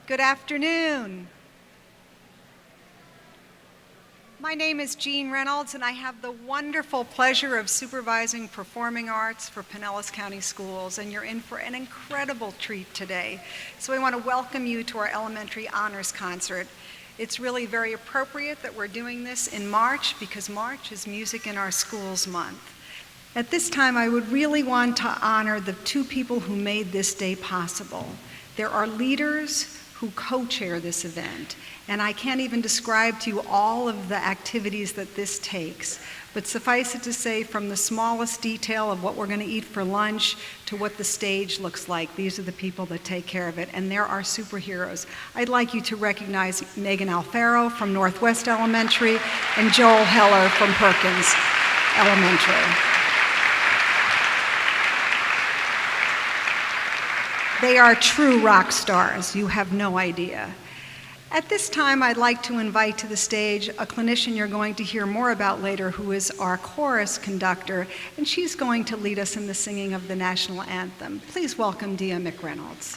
Good afternoon. My name is Jean Reynolds, and I have the wonderful pleasure of supervising performing arts for Pinellas County Schools, and you're in for an incredible treat today. So we want to welcome you to our elementary honors concert. It's really very appropriate that we're doing this in March because March is Music in Our Schools Month. At this time, I would really want to honor the two people who made this day possible. There are leaders who co-chair this event, and I can't even describe to you all of the activities that this takes. But suffice it to say, from the smallest detail of what we're going to eat for lunch to what the stage looks like, these are the people that take care of it, and they're our superheroes. I'd like you to recognize Megan Alfaro from Northwest Elementary and Joel Heller from Perkins Elementary. They are true rock stars. You have no idea. At this time, I'd like to invite to the stage a clinician you're going to hear more about later, who is our chorus conductor, and she's going to lead us in the singing of the national anthem. Please welcome Dia McReynolds.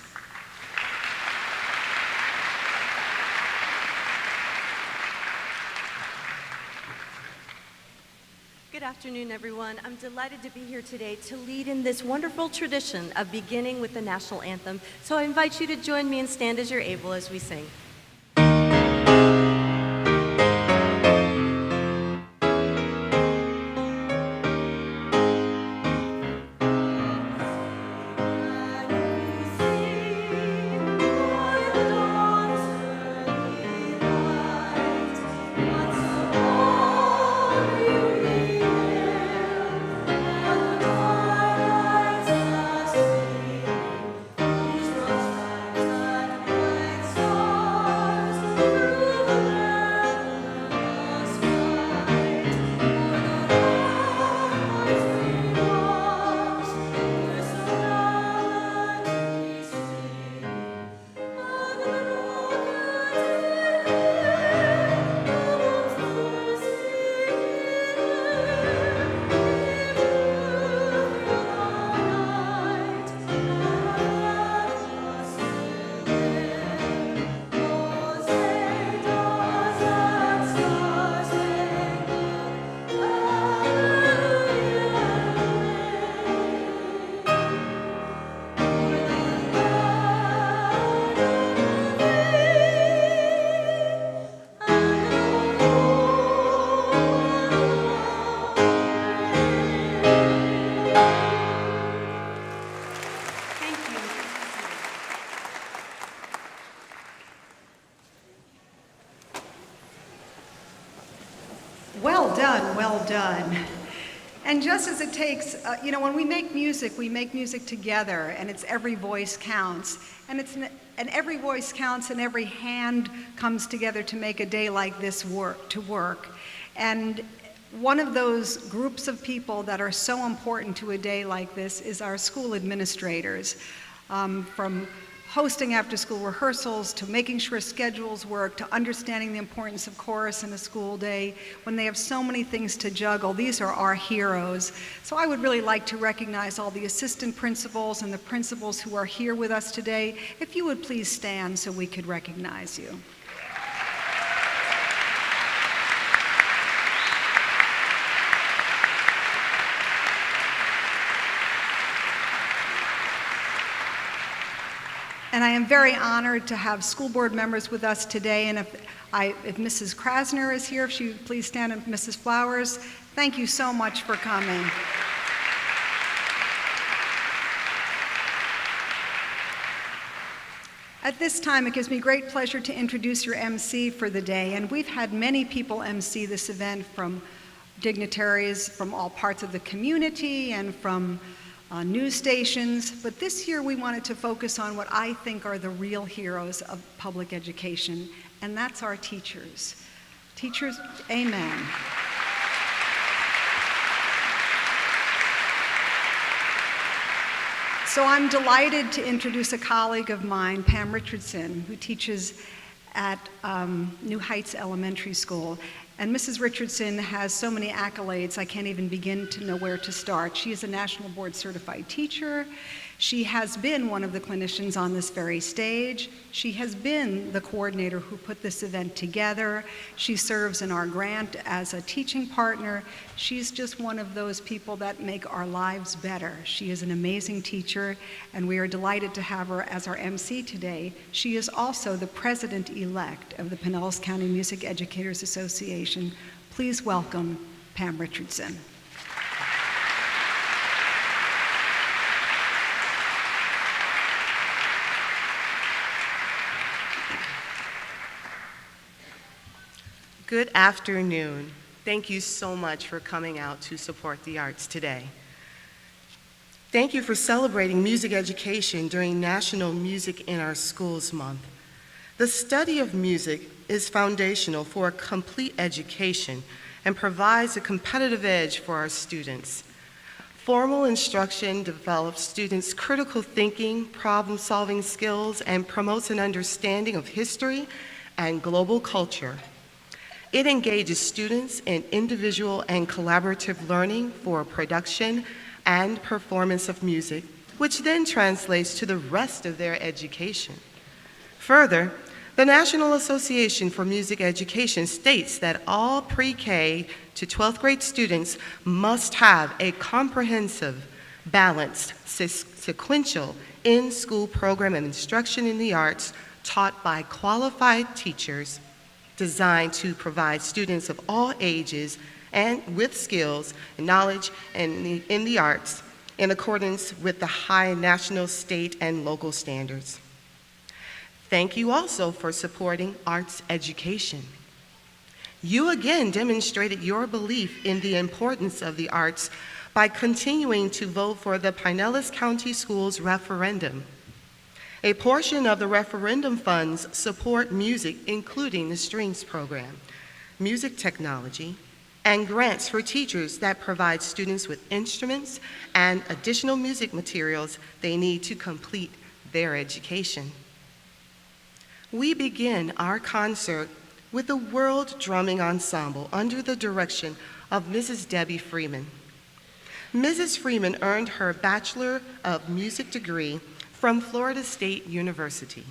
Good afternoon, everyone. I'm delighted to be here today to lead in this wonderful tradition of beginning with the national anthem. So I invite you to join me and stand as you're able as we sing. Well done. And just as it takes, when we make music together, and it's every voice counts, and every voice counts, and every hand comes together to make a day like this work. And one of those groups of people that are so important to a day like this is our school administrators, from hosting after-school rehearsals, to making sure schedules work, to understanding the importance of chorus in a school day. When they have so many things to juggle, these are our heroes. So I would really like to recognize all the assistant principals and the principals who are here with us today. If you would please stand so we could recognize you. And I am very honored to have school board members with us today. And if Mrs. Krasner is here, if she would please stand, and Mrs. Flowers, thank you so much for coming. At this time, it gives me great pleasure to introduce your MC for the day. And we've had many people MC this event, from dignitaries from all parts of the community and from news stations, but this year we wanted to focus on what I think are the real heroes of public education, and that's our teachers. Teachers, amen. So I'm delighted to introduce a colleague of mine, Pam Richardson, who teaches at New Heights Elementary School. And Mrs. Richardson has so many accolades, I can't even begin to know where to start. She is a National Board Certified Teacher. She has been one of the clinicians on this very stage. She has been the coordinator who put this event together. She serves in our grant as a teaching partner. She's just one of those people that make our lives better. She is an amazing teacher, and we are delighted to have her as our MC today. She is also the president-elect of the Pinellas County Music Educators Association. Please welcome Pam Richardson. Good afternoon. Thank you so much for coming out to support the arts today. Thank you for celebrating music education during National Music in Our Schools Month. The study of music is foundational for a complete education and provides a competitive edge for our students. Formal instruction develops students' critical thinking, problem-solving skills, and promotes an understanding of history and global culture. It engages students in individual and collaborative learning for production and performance of music, which then translates to the rest of their education. Further, the National Association for Music Education states that all pre-K to 12th grade students must have a comprehensive, balanced, sequential in-school program of instruction in the arts taught by qualified teachers designed to provide students of all ages and with skills and knowledge in the arts in accordance with the high national, state, and local standards. Thank you also for supporting arts education. You again demonstrated your belief in the importance of the arts by continuing to vote for the Pinellas County Schools referendum. A portion of the referendum funds support music, including the strings program, music technology, and grants for teachers that provide students with instruments and additional music materials they need to complete their education. We begin our concert with the World Drumming Ensemble under the direction of Mrs. Debbie Freeman. Mrs. Freeman earned her Bachelor of Music degree from Florida State University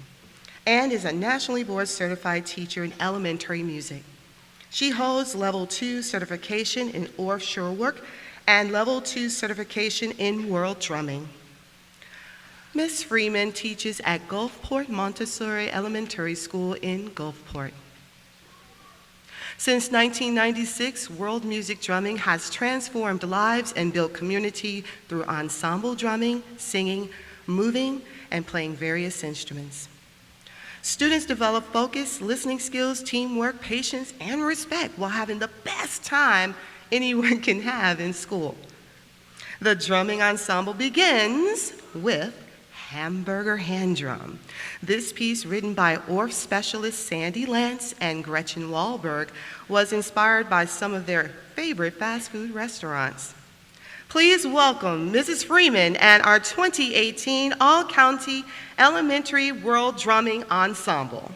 and is a nationally board certified teacher in elementary music. She holds Level 2 certification in offshore work and Level 2 certification in world drumming. Ms. Freeman teaches at Gulfport Montessori Elementary School in Gulfport. Since 1996, world music drumming has transformed lives and built community through ensemble drumming, singing, moving, and playing various instruments. Students develop focus, listening skills, teamwork, patience, and respect while having the best time anyone can have in school. The drumming ensemble begins with Hamburger Hand Drum. This piece, written by Orff specialist Sandy Lance and Gretchen Wahlberg, was inspired by some of their favorite fast food restaurants. Please welcome Mrs. Freeman and our 2018 All-County Elementary World Drumming Ensemble.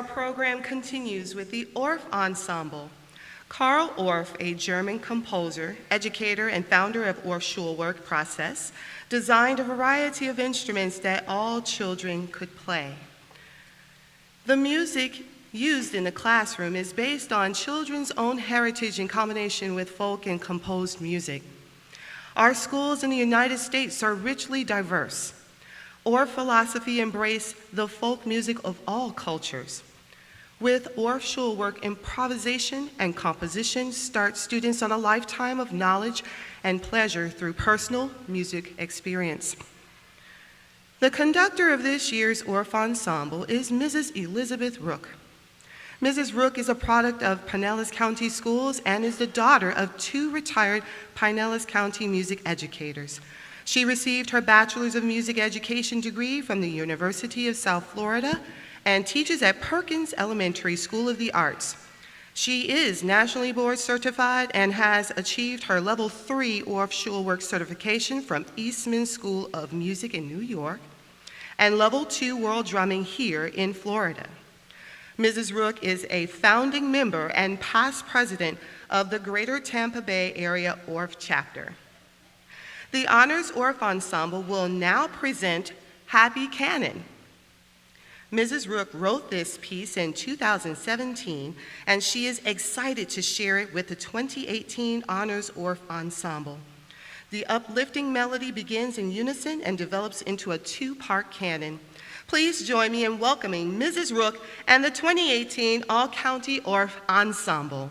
our program continues with the Orff Ensemble. Karl Orff, a German composer, educator, and founder of Orff Schulwerk Process, designed a variety of instruments that all children could play. The music used in the classroom is based on children's own heritage in combination with folk and composed music. Our schools in the United States are richly diverse. Orff philosophy embraces the folk music of all cultures. With Orff Schulwerk, improvisation and composition start students on a lifetime of knowledge and pleasure through personal music experience. The conductor of this year's Orff Ensemble is Mrs. Elizabeth Rook. Mrs. Rook is a product of Pinellas County Schools and is the daughter of 2 retired Pinellas County music educators. She received her Bachelor's of Music Education degree from the University of South Florida and teaches at Perkins Elementary School of the Arts. She is nationally board certified and has achieved her Level 3 Orff Schulwerk certification from Eastman School of Music in New York and Level 2 World Drumming here in Florida. Mrs. Rook is a founding member and past president of the Greater Tampa Bay Area Orff Chapter. The Honors Orff Ensemble will now present Happy Cannon. Mrs. Rook wrote this piece in 2017, and she is excited to share it with the 2018 Honors Orff Ensemble. The uplifting melody begins in unison and develops into a 2-part canon. Please join me in welcoming Mrs. Rook and the 2018 All-County Orff Ensemble.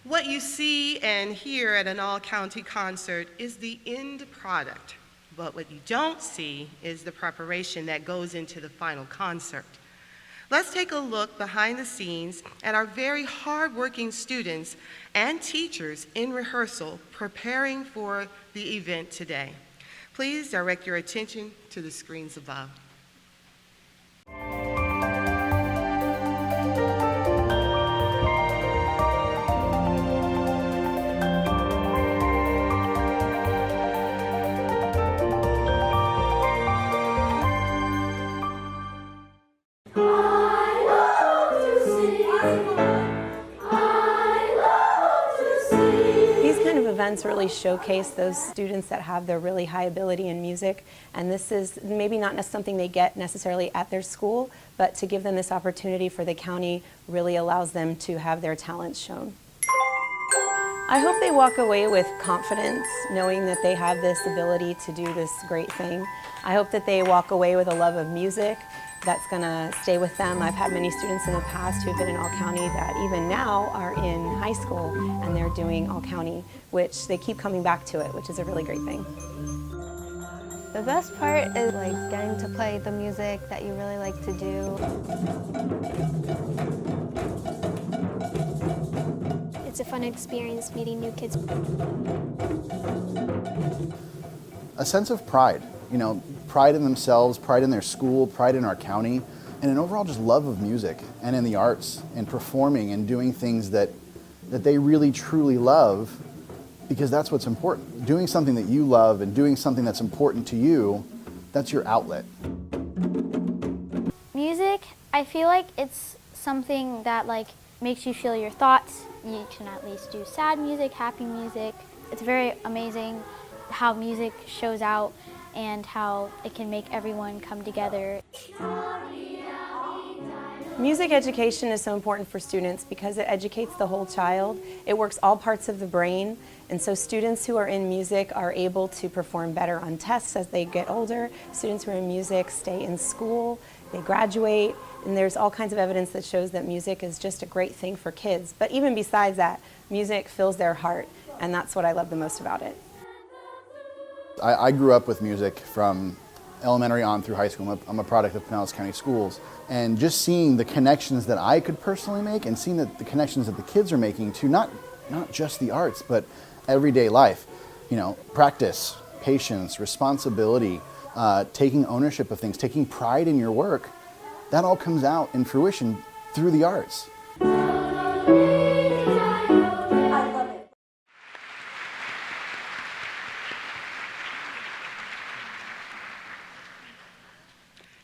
What you see and hear at an all-county concert is the end product, but what you don't see is the preparation that goes into the final concert. Let's take a look behind the scenes at our very hardworking students and teachers in rehearsal preparing for the event today. Please direct your attention to the screens above. Events really showcase those students that have their really high ability in music, and this is maybe not something they get necessarily at their school, but to give them this opportunity for the county really allows them to have their talents shown. I hope they walk away with confidence, knowing that they have this ability to do this great thing. I hope that they walk away with a love of music that's going to stay with them. I've had many students in the past who have been in all-county that even now are in high school and they're doing all-county, which they keep coming back to it, which is a really great thing. The best part is like getting to play the music that you really like to do. It's a fun experience meeting new kids. A sense of pride, pride in themselves, pride in their school, pride in our county, and an overall just love of music and in the arts and performing and doing things that they really truly love, because that's what's important. Doing something that you love and doing something that's important to you, that's your outlet. Music, I feel like it's something that makes you feel your thoughts. You can at least do sad music, happy music. It's very amazing how music shows out and how it can make everyone come together. Music education is so important for students because it educates the whole child. It works all parts of the brain, and so students who are in music are able to perform better on tests as they get older. Students who are in music stay in school, they graduate, and there's all kinds of evidence that shows that music is just a great thing for kids. But even besides that, music fills their heart, and that's what I love the most about it. I grew up with music from elementary on through high school. I'm a product of Pinellas County Schools. And just seeing the connections that I could personally make and seeing the connections that the kids are making to not just the arts, but everyday life. Practice, patience, responsibility, taking ownership of things, taking pride in your work, that all comes out in fruition through the arts.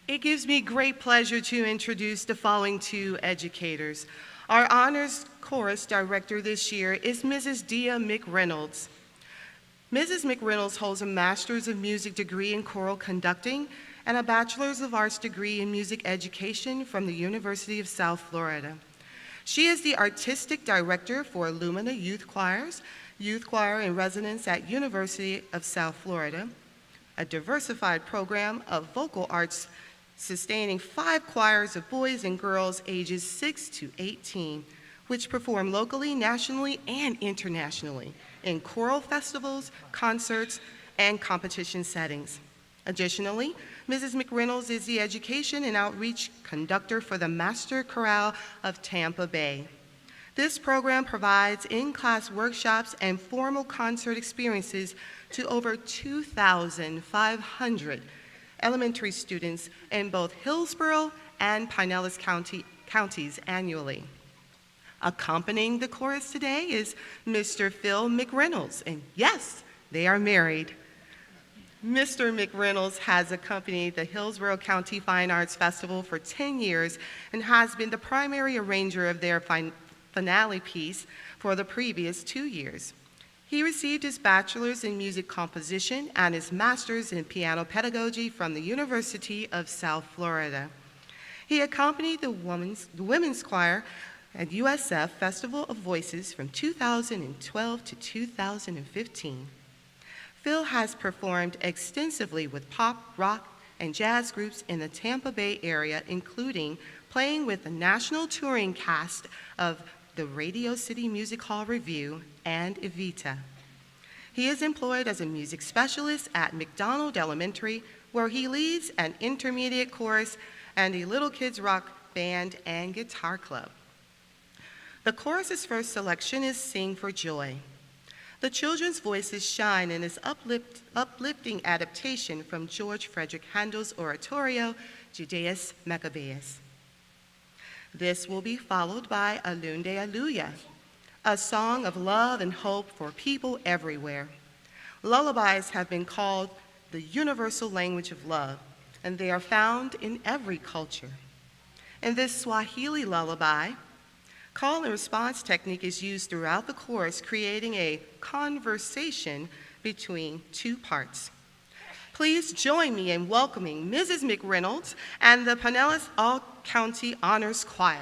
It gives me great pleasure to introduce the following two educators. Our honors chorus director this year is Mrs. Dia McReynolds. Mrs. McReynolds holds a Master's of Music degree in choral conducting and a Bachelor's of Arts degree in music education from the University of South Florida. She is the artistic director for Lumina Youth Choirs, Youth Choir in Residence at University of South Florida, a diversified program of vocal arts sustaining 5 choirs of boys and girls ages 6 to 18, which perform locally, nationally, and internationally in choral festivals, concerts, and competition settings. Additionally, Mrs. McReynolds is the education and outreach conductor for the Master Chorale of Tampa Bay. This program provides in-class workshops and formal concert experiences to over 2,500 elementary students in both Hillsborough and Pinellas counties annually. Accompanying the chorus today is Mr. Phil McReynolds, and yes, they are married. Mr. McReynolds has accompanied the Hillsborough County Fine Arts Festival for 10 years and has been the primary arranger of their finale piece for the previous 2 years. He received his bachelor's in music composition and his master's in piano pedagogy from the University of South Florida. He accompanied the women's choir at USF Festival of Voices from 2012 to 2015. Phil has performed extensively with pop, rock, and jazz groups in the Tampa Bay area, including playing with the national touring cast of the Radio City Music Hall Review and Evita. He is employed as a music specialist at McDonald Elementary, where he leads an intermediate chorus and a little kids rock band and guitar club. The chorus's first selection is Sing for Joy. The children's voices shine in this uplifting adaptation from George Frederick Handel's oratorio, Judaeus Maccabeus. This will be followed by Alunde Aluya, a song of love and hope for people everywhere. Lullabies have been called the universal language of love, and they are found in every culture. In this Swahili lullaby, call and response technique is used throughout the chorus, creating a conversation between two parts. Please join me in welcoming Mrs. McReynolds and the Pinellas All-County Honors Choir.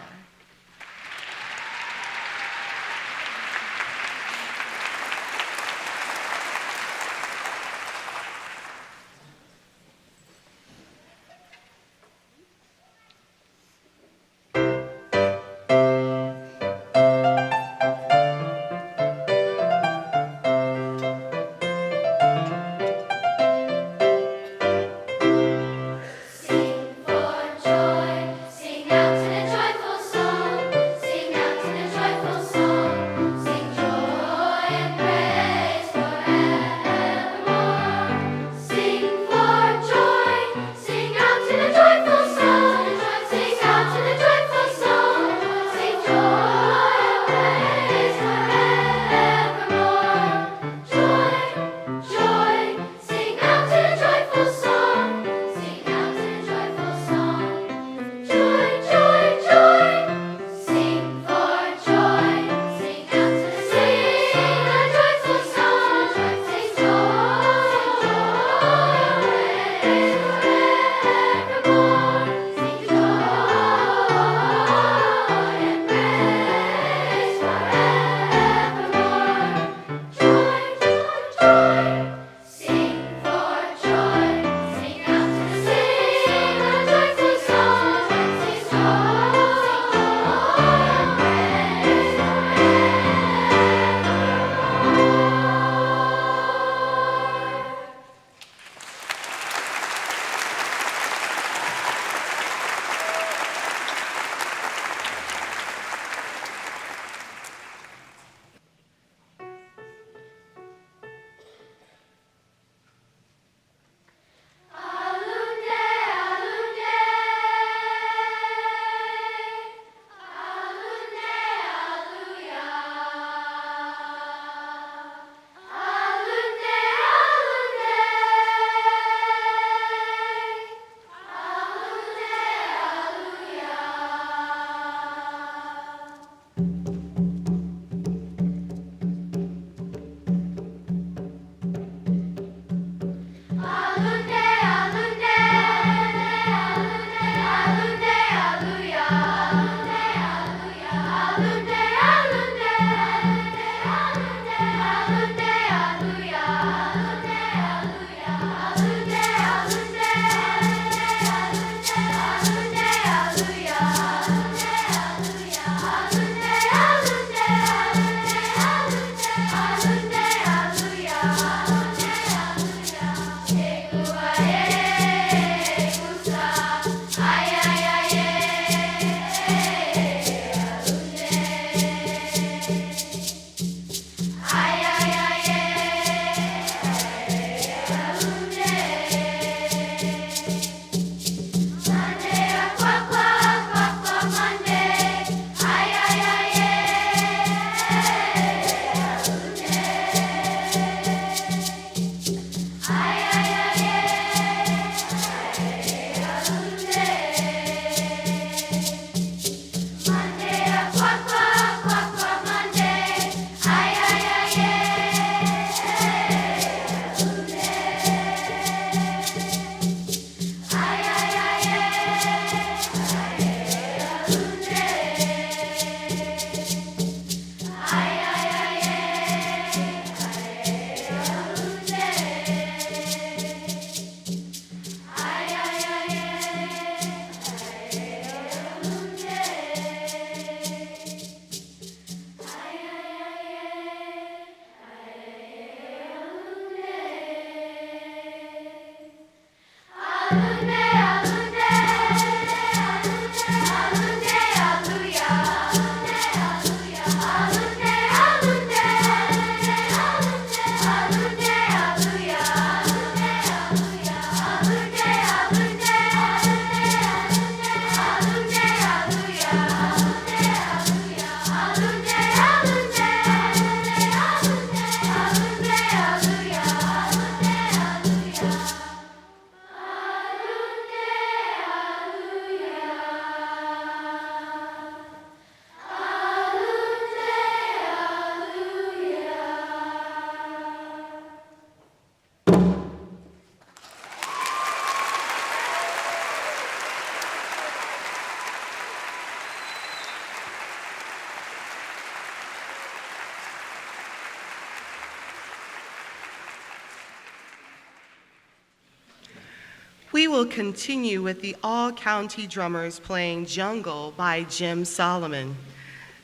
We will continue with the all-county drummers playing Jungle by Jim Solomon.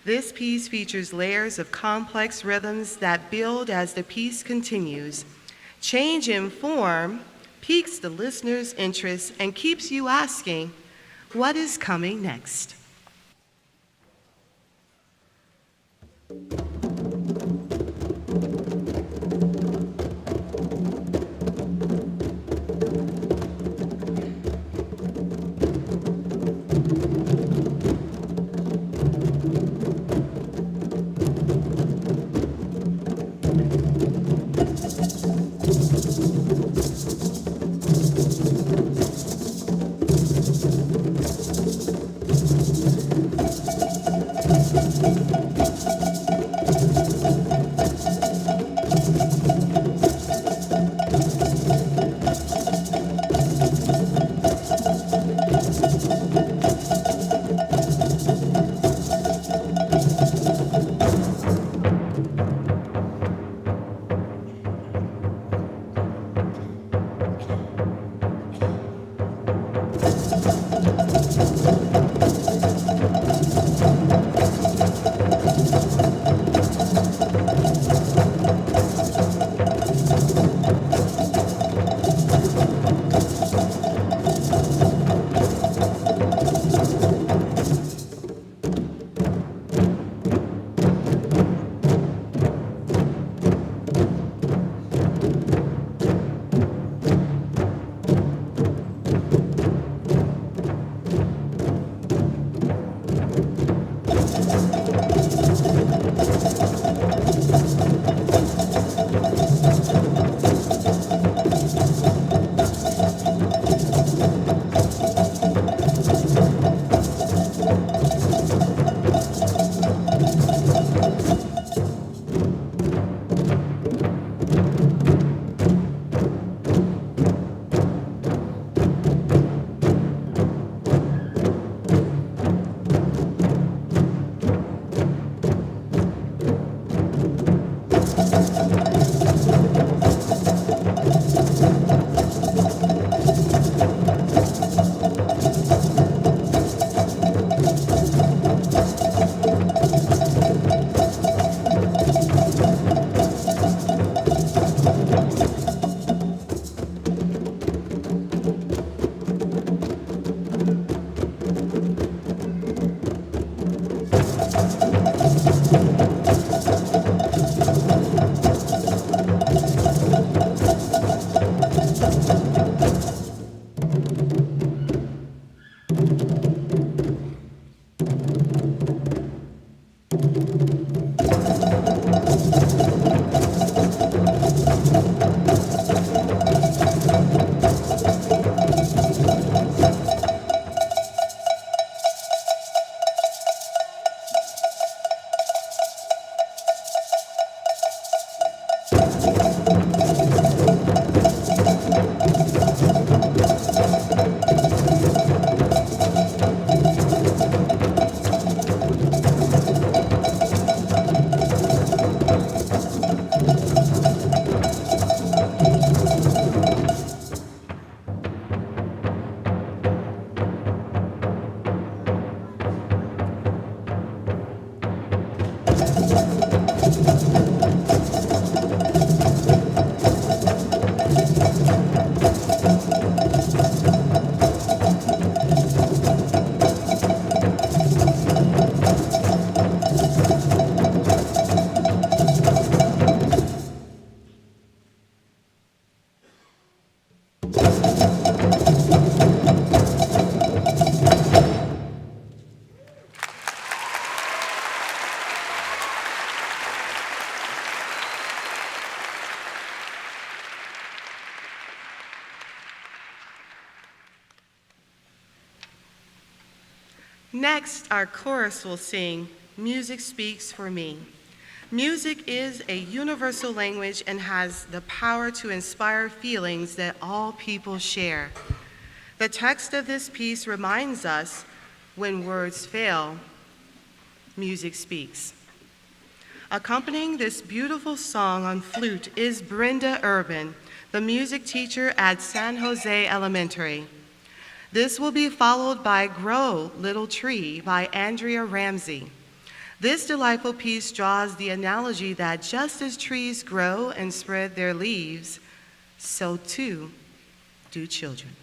This piece features layers of complex rhythms that build as the piece continues. Change in form piques the listener's interest and keeps you asking, what is coming next? Next, our chorus will sing, "Music Speaks for Me." Music is a universal language and has the power to inspire feelings that all people share. The text of this piece reminds us, when words fail, music speaks. Accompanying this beautiful song on flute is Brenda Urban, the music teacher at San Jose Elementary. This will be followed by Grow, Little Tree by Andrea Ramsey. This delightful piece draws the analogy that just as trees grow and spread their leaves, so too do children.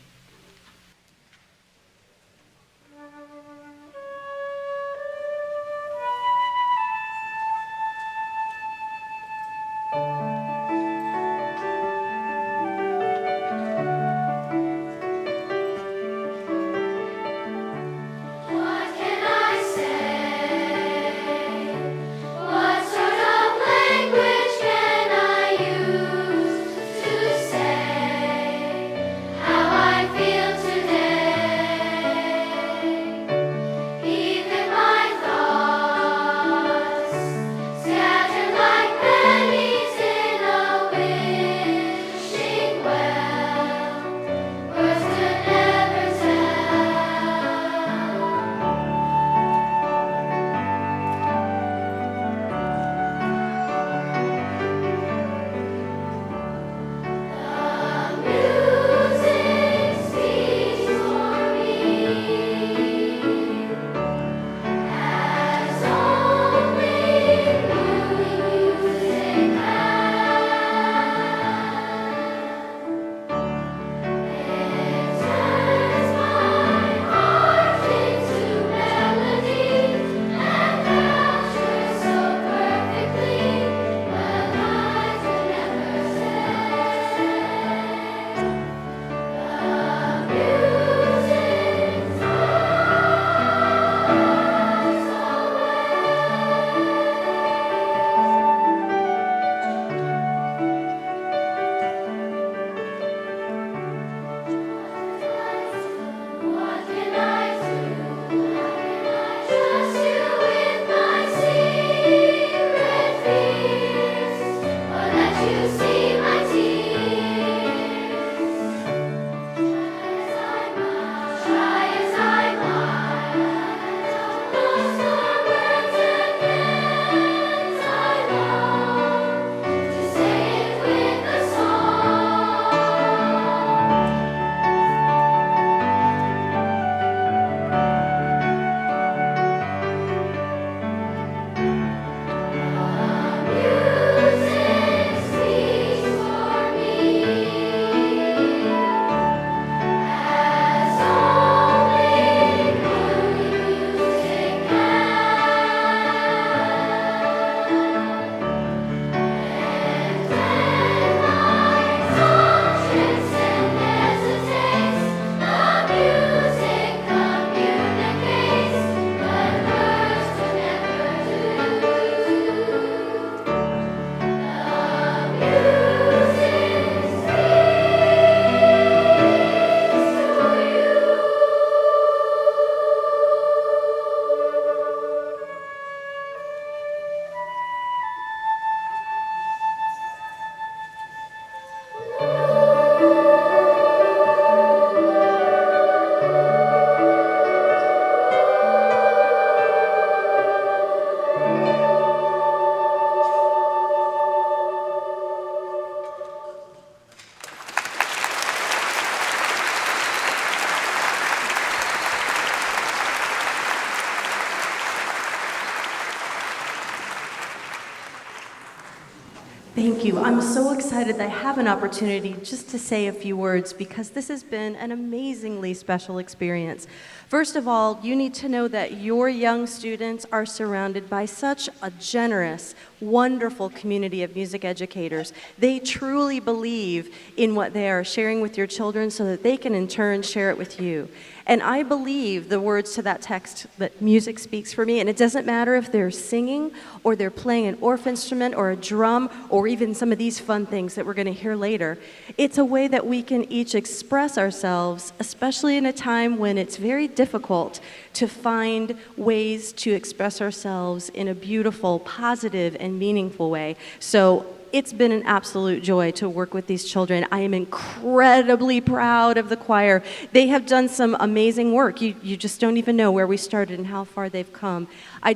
Thank you. I'm so excited that I have an opportunity just to say a few words because this has been an amazingly special experience. First of all, you need to know that your young students are surrounded by such a generous, wonderful community of music educators. They truly believe in what they are sharing with your children so that they can in turn share it with you. And I believe the words to that text, that music speaks for me, and it doesn't matter if they're singing or they're playing an orff instrument or a drum or even some of these fun things that we're going to hear later. It's a way that we can each express ourselves, especially in a time when it's very difficult to find ways to express ourselves in a beautiful, positive, and meaningful way. So it's been an absolute joy to work with these children. I am incredibly proud of the choir. They have done some amazing work. You just don't even know where we started and how far they've come. I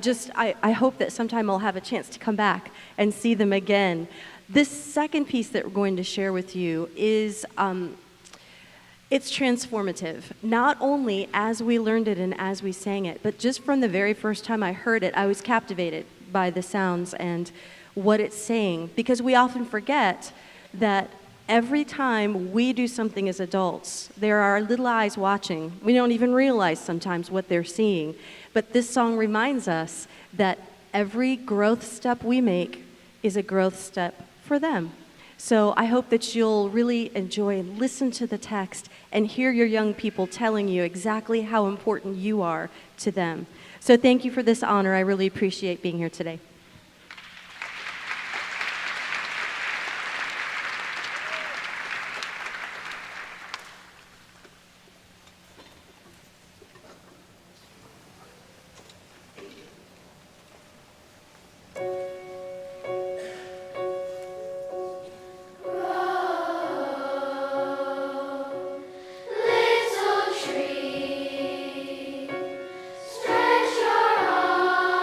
hope that sometime I'll have a chance to come back and see them again. This second piece that we're going to share with you is it's transformative, not only as we learned it and as we sang it, but just from the very first time I heard it, I was captivated by the sounds and what it's saying, because we often forget that every time we do something as adults, there are little eyes watching. We don't even realize sometimes what they're seeing. But this song reminds us that every growth step we make is a growth step for them. So I hope that you'll really enjoy and listen to the text and hear your young people telling you exactly how important you are to them. So thank you for this honor. I really appreciate being here today. Stretch your arms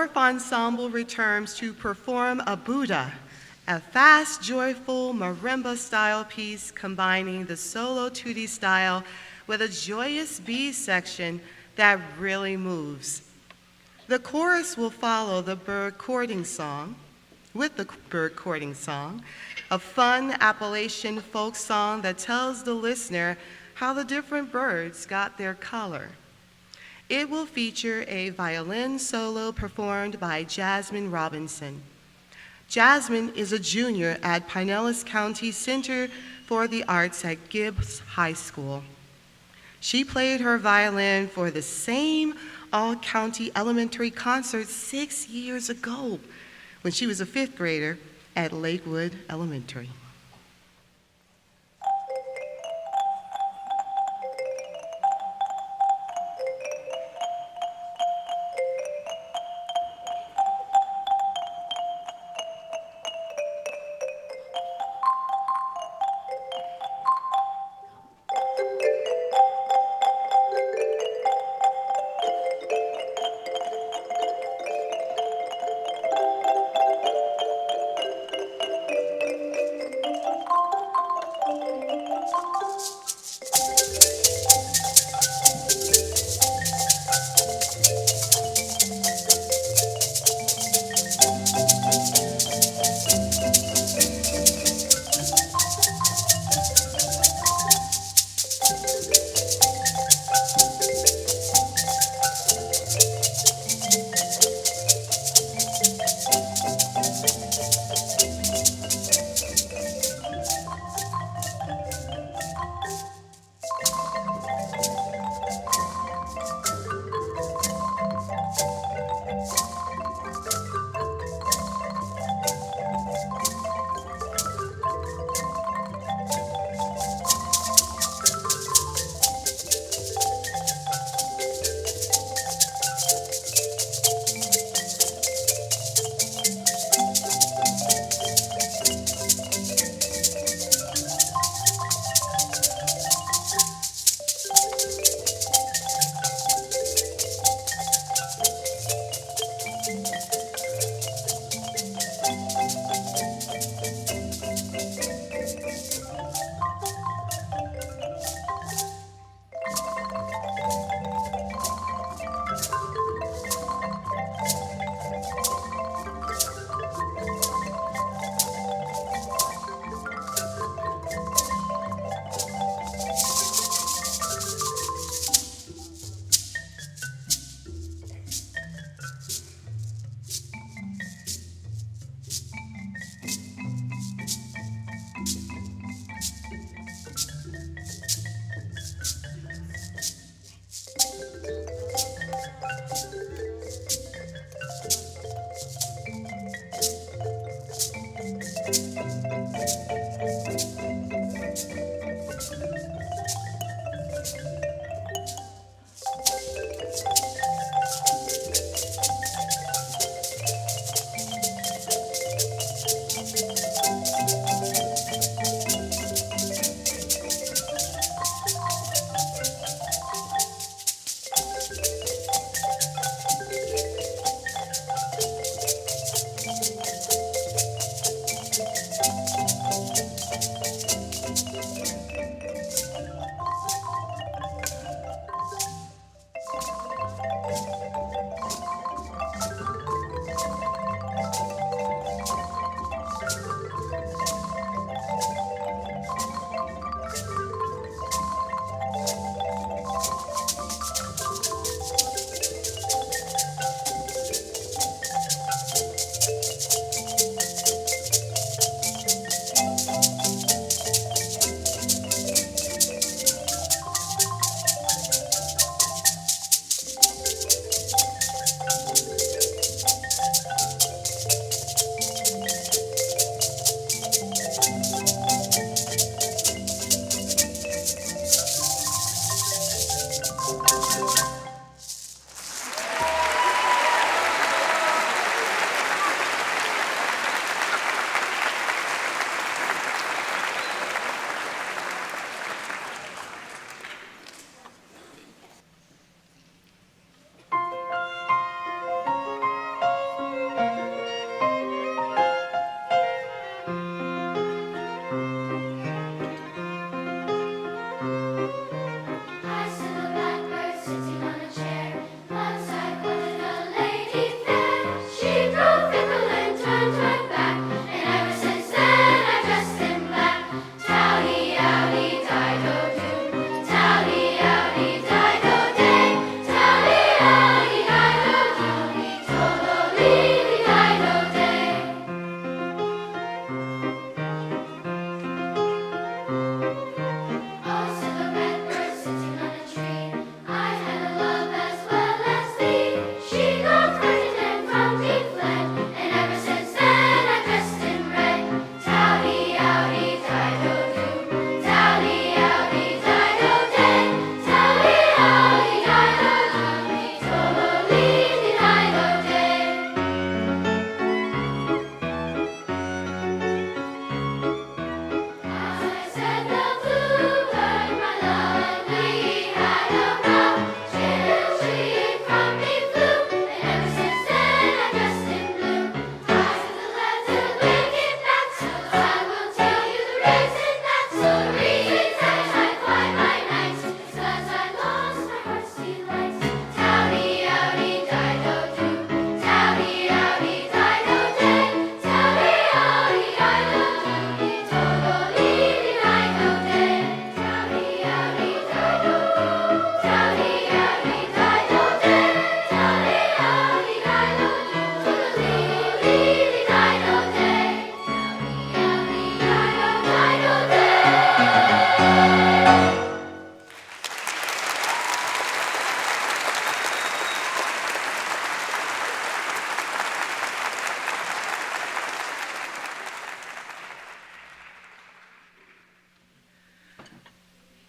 Dwarf Ensemble returns to perform a Buddha, a fast, joyful marimba-style piece combining the solo tutti style with a joyous B section that really moves. The chorus will follow the bird courting song, a fun Appalachian folk song that tells the listener how the different birds got their color. It will feature a violin solo performed by Jasmine Robinson. Jasmine is a junior at Pinellas County Center for the Arts at Gibbs High School. She played her violin for the same all-county elementary concert 6 years ago when she was a 5th grader at Lakewood Elementary.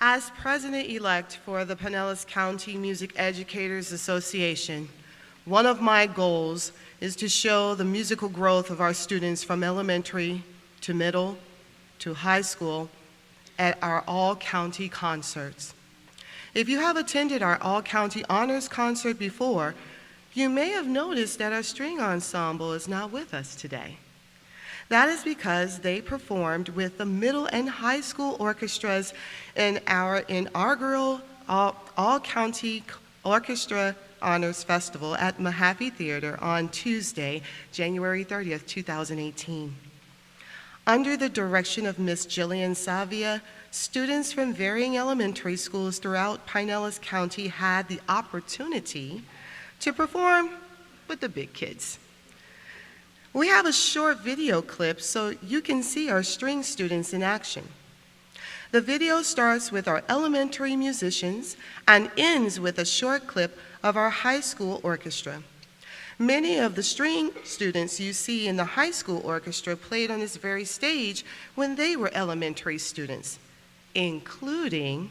As president-elect for the Pinellas County Music Educators Association, one of my goals is to show the musical growth of our students from elementary to middle to high school at our all-county concerts. If you have attended our all-county honors concert before, you may have noticed that our string ensemble is not with us today. That is because they performed with the middle and high school orchestras in our inaugural all-county orchestra honors festival at Mahaffey Theater on Tuesday, January 30th, 2018. Under the direction of Miss Jillian Savia, students from varying elementary schools throughout Pinellas County had the opportunity to perform with the big kids. We have a short video clip so you can see our string students in action. The video starts with our elementary musicians and ends with a short clip of our high school orchestra. Many of the string students you see in the high school orchestra played on this very stage when they were elementary students, including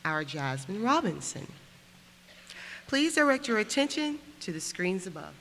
our Jasmine Robinson. Please direct your attention to the screens above.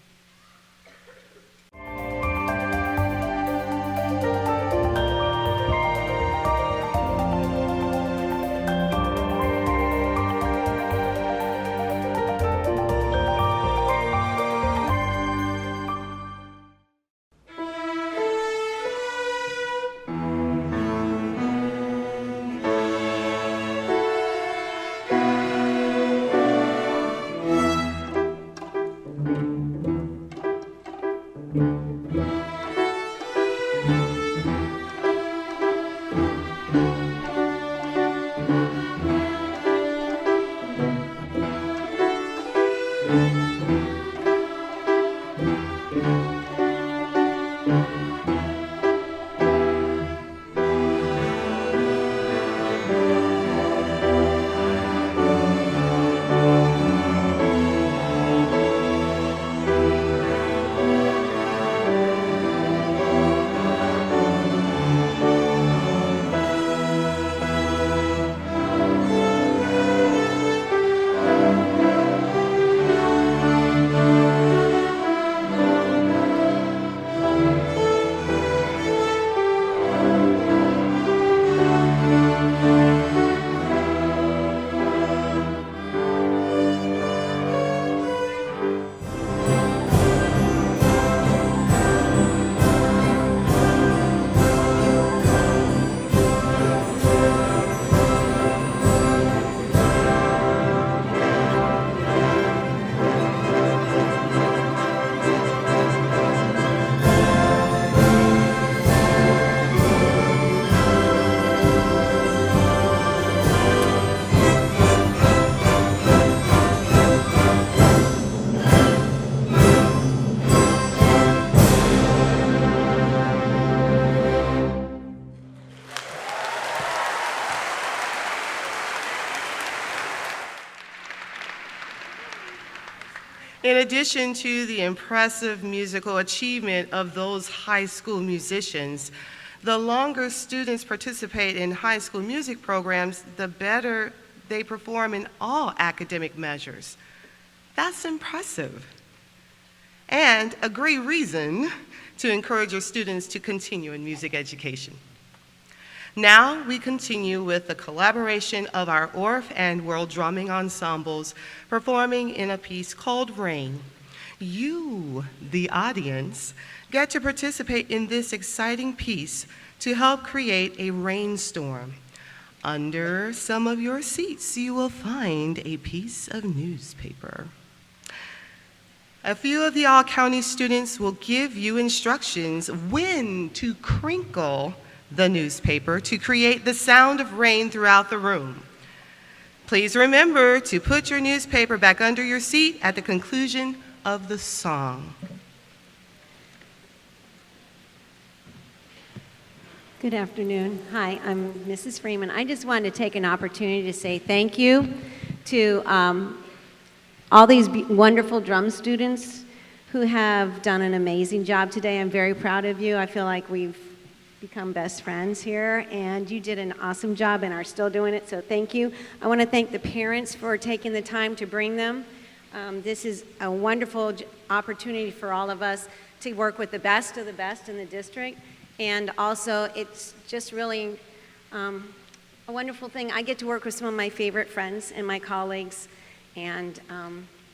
In addition to the impressive musical achievement of those high school musicians, the longer students participate in high school music programs, the better they perform in all academic measures. That's impressive. And a great reason to encourage your students to continue in music education. Now we continue with the collaboration of our Orff and World Drumming Ensembles performing in a piece called Rain. You, the audience, get to participate in this exciting piece to help create a rainstorm. Under some of your seats, you will find a piece of newspaper. A few of the all-county students will give you instructions when to crinkle the newspaper to create the sound of rain throughout the room. Please remember to put your newspaper back under your seat at the conclusion of the song. Good afternoon. Hi, I'm Mrs. Freeman. I just wanted to take an opportunity to say thank you to all these wonderful drum students who have done an amazing job today. I'm very proud of you. I feel like we've become best friends here, and you did an awesome job and are still doing it, so thank you. I want to thank the parents for taking the time to bring them. This is a wonderful opportunity for all of us to work with the best of the best in the district, and also it's just really a wonderful thing. I get to work with some of my favorite friends and my colleagues, and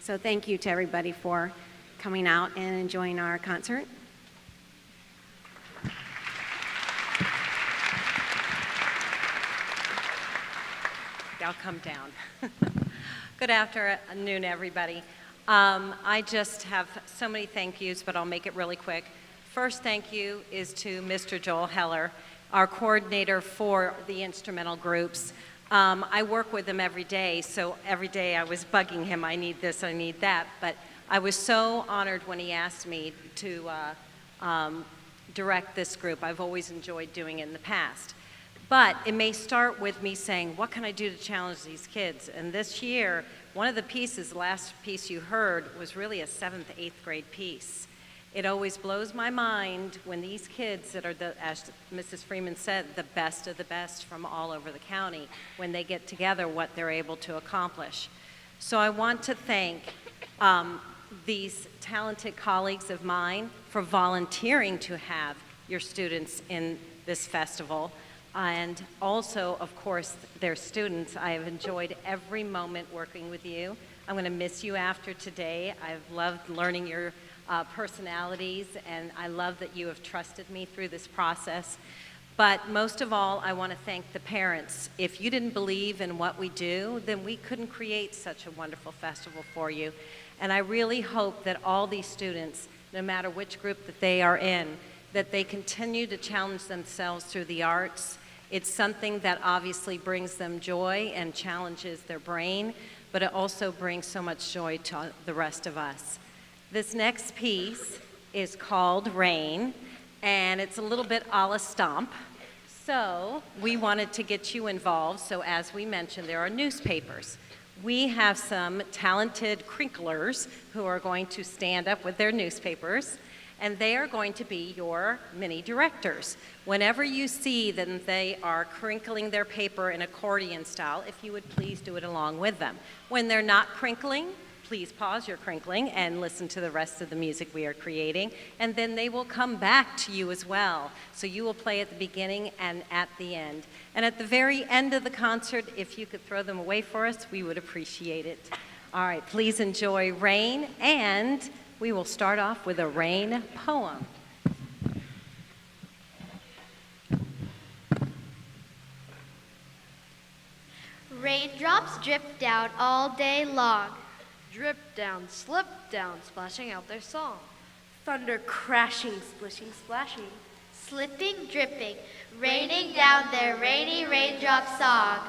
so thank you to everybody for coming out and enjoying our concert. I'll come down. Good afternoon, everybody. I just have so many thank yous, but I'll make it really quick. First thank you is to Mr. Joel Heller, our coordinator for the instrumental groups. I work with him every day, so every day I was bugging him, I need this, I need that, but I was so honored when he asked me to direct this group. I've always enjoyed doing it in the past. But it may start with me saying, what can I do to challenge these kids? And this year, one of the pieces, the last piece you heard, was really a 7th, 8th grade piece. It always blows my mind when these kids that are, as Mrs. Freeman said, the best of the best from all over the county, when they get together, what they're able to accomplish. So I want to thank these talented colleagues of mine for volunteering to have your students in this festival. And also, of course, their students. I have enjoyed every moment working with you. I'm going to miss you after today. I've loved learning your personalities, and I love that you have trusted me through this process. But most of all, I want to thank the parents. If you didn't believe in what we do, then we couldn't create such a wonderful festival for you. And I really hope that all these students, no matter which group that they are in, that they continue to challenge themselves through the arts. It's something that obviously brings them joy and challenges their brain, but it also brings so much joy to the rest of us. This next piece is called Rain, and it's a little bit a la Stomp. So we wanted to get you involved, so as we mentioned, there are newspapers. We have some talented crinklers who are going to stand up with their newspapers, and they are going to be your mini directors. Whenever you see them, they are crinkling their paper in accordion style, if you would please do it along with them. When they're not crinkling, please pause your crinkling and listen to the rest of the music we are creating, and then they will come back to you as well. So you will play at the beginning and at the end. And at the very end of the concert, if you could throw them away for us, we would appreciate it. All right, please enjoy Rain, and we will start off with a rain poem. Raindrops drip down all day long. Drip down, slip down, splashing out their song. Thunder crashing, splishing, splashing. Slipping, dripping, raining down their rainy raindrop song.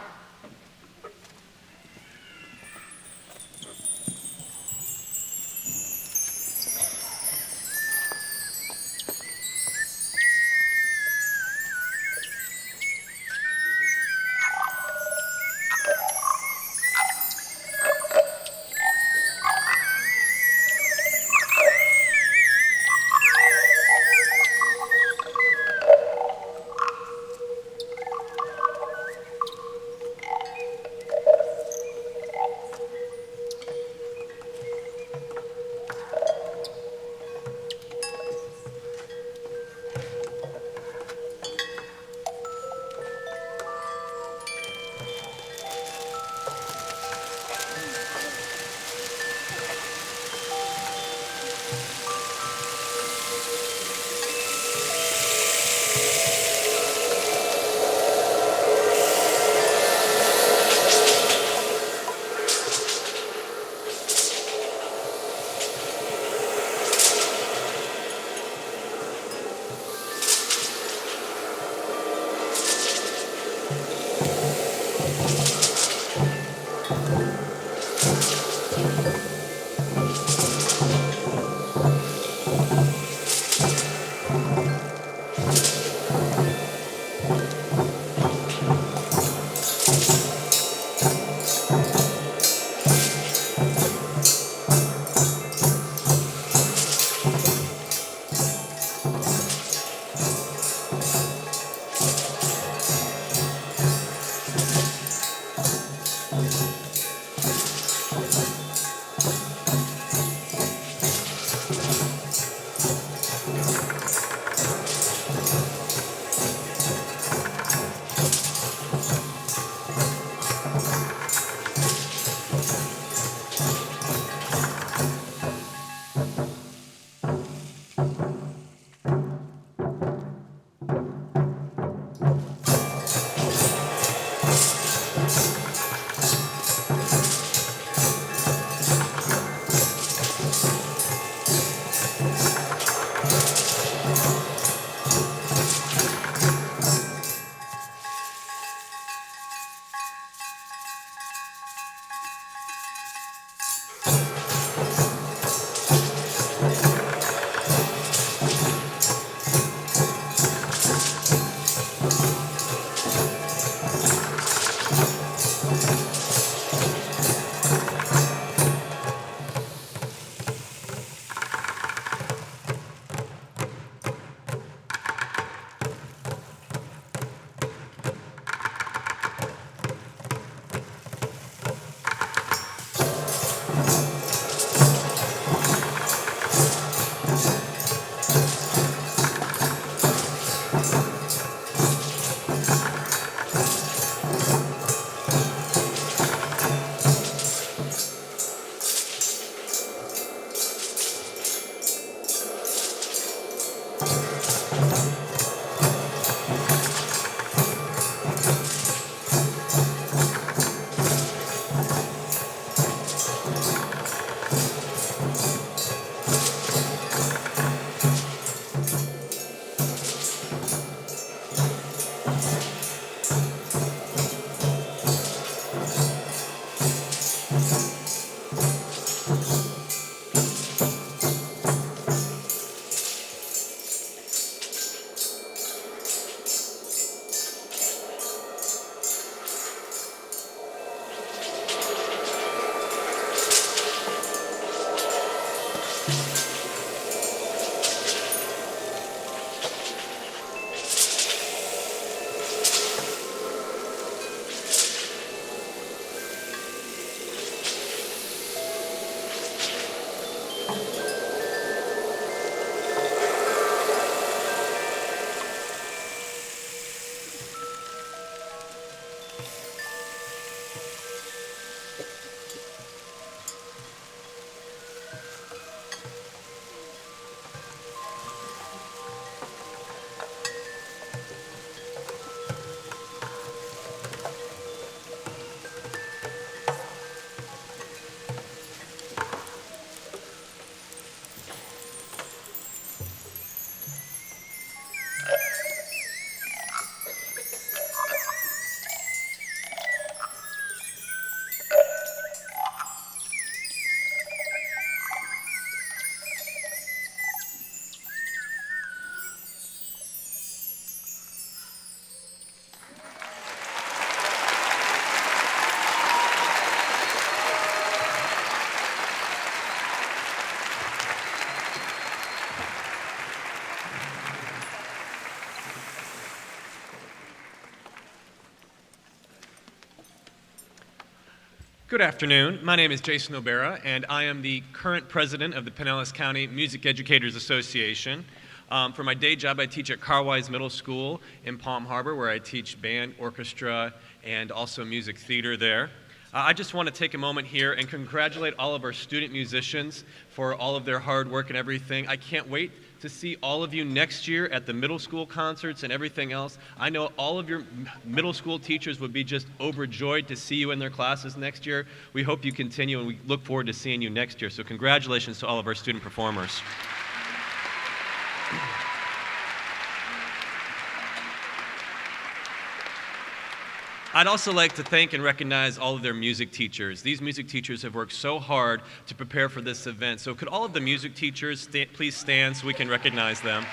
Good afternoon. My name is Jason O'Bara, and I am the current president of the Pinellas County Music Educators Association. For my day job, I teach at Carwise Middle School in Palm Harbor, where I teach band, orchestra, and also music theater there. I just want to take a moment here and congratulate all of our student musicians for all of their hard work and everything. I can't wait to see all of you next year at the middle school concerts and everything else. I know all of your middle school teachers would be just overjoyed to see you in their classes next year. We hope you continue, and we look forward to seeing you next year. So congratulations to all of our student performers. I'd also like to thank and recognize all of their music teachers. These music teachers have worked so hard to prepare for this event. So could all of the music teachers please stand so we can recognize them?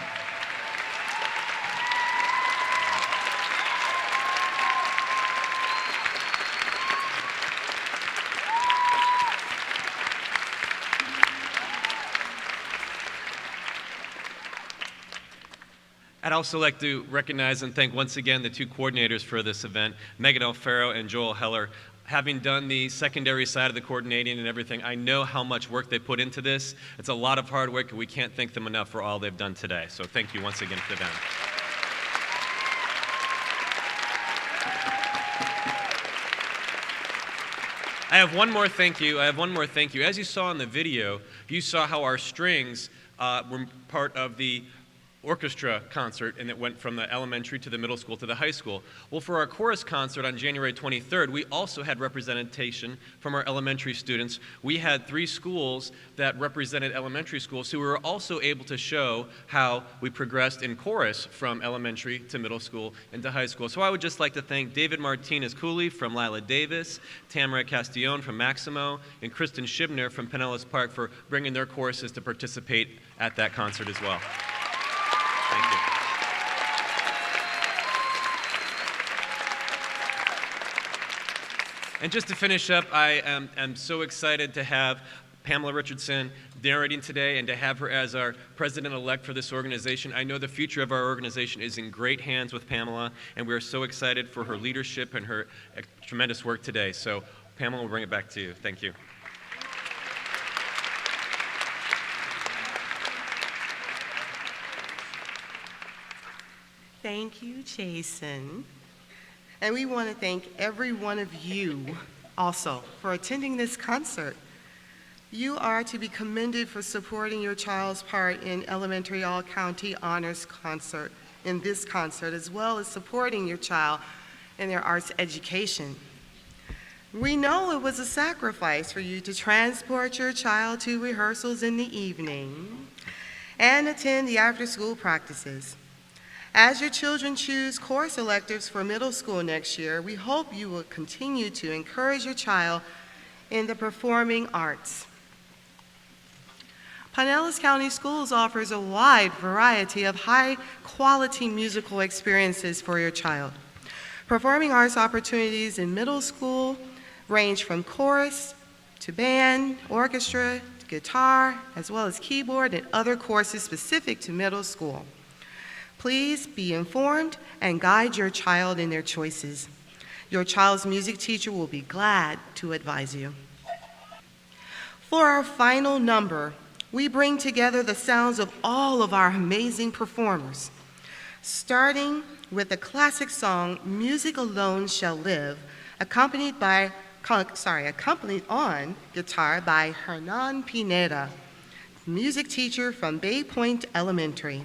I'd also like to recognize and thank once again the two coordinators for this event, Megan Alfaro and Joel Heller. Having done the secondary side of the coordinating and everything, I know how much work they put into this. It's a lot of hard work, and we can't thank them enough for all they've done today. So thank you once again to them. I have one more thank you. As you saw in the video, you saw how our strings were part of the orchestra concert, and it went from the elementary to the middle school to the high school. Well, for our chorus concert on January 23rd, we also had representation from our elementary students. We had 3 schools that represented elementary schools, so we were also able to show how we progressed in chorus from elementary to middle school and to high school. So I would just like to thank David Martinez-Cooley from Lila Davis, Tamara Castillon from Maximo, and Kristen Shibner from Pinellas Park for bringing their choruses to participate at that concert as well. Thank you. And just to finish up, I am so excited to have Pamela Richardson narrating today and to have her as our president-elect for this organization. I know the future of our organization is in great hands with Pamela, and we are so excited for her leadership and her tremendous work today. So Pamela, we'll bring it back to you. Thank you. Thank you, Jason. And we want to thank every one of you also for attending this concert. You are to be commended for supporting your child's part in Elementary All-County Honors Concert, in this concert, as well as supporting your child in their arts education. We know it was a sacrifice for you to transport your child to rehearsals in the evening and attend the after-school practices. As your children choose course electives for middle school next year, we hope you will continue to encourage your child in the performing arts. Pinellas County Schools offers a wide variety of high-quality musical experiences for your child. Performing arts opportunities in middle school range from chorus to band, orchestra, guitar, as well as keyboard and other courses specific to middle school. Please be informed and guide your child in their choices. Your child's music teacher will be glad to advise you. For our final number, we bring together the sounds of all of our amazing performers, starting with the classic song, Music Alone Shall Live, accompanied on guitar by Hernan Pineda, music teacher from Bay Point Elementary.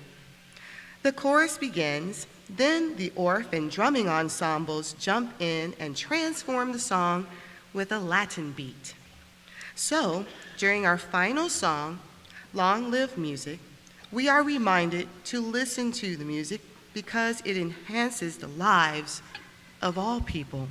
The chorus begins, then the orff and drumming ensembles jump in and transform the song with a Latin beat. So, during our final song, Long Live Music, we are reminded to listen to the music because it enhances the lives of all people.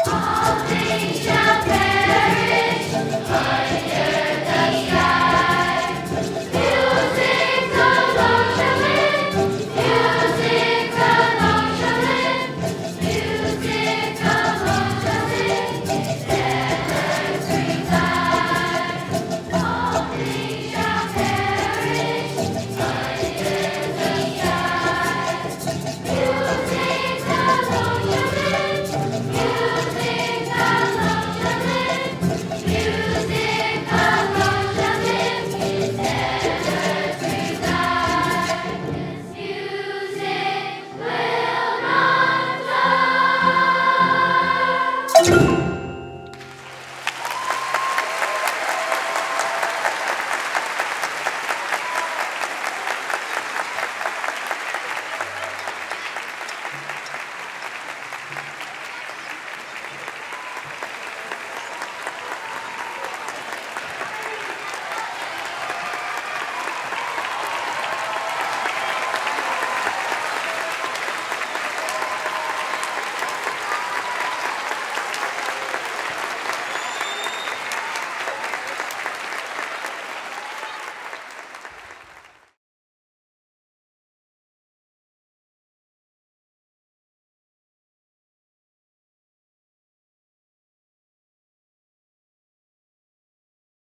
All things shall perish under the